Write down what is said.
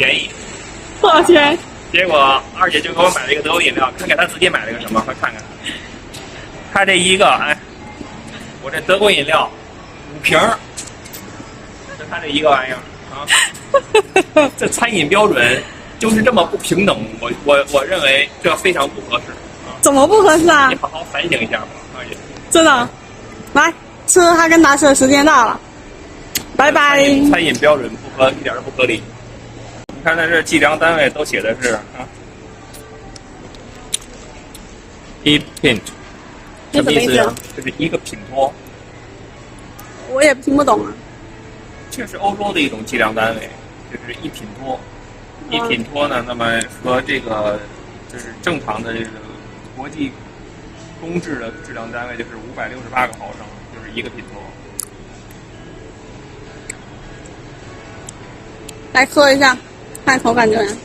便宜。多少钱？结果二姐就给我买了一个德国饮料，看看她自己买了个什么，快看看。她这一个，哎，我这德国饮料5瓶儿，就她这一个玩意儿啊，这餐饮标准就是这么不平等，我认为这非常不合适啊。怎么不合适啊你？好好反省一下吧，二姐。真的，来吃哈根达斯的时间到了，拜拜。餐饮标准一点都不合理。你看，在这计量单位都写的是啊 ，1 pint， 什么意思呀？就是一个品托。我也听不懂啊。这是欧洲的一种计量单位，就是1品托。1品托呢，那么和这个就是正常的这个国际公制的质量单位就是568个毫升，就是1个品托。来喝一下，看口感怎么样？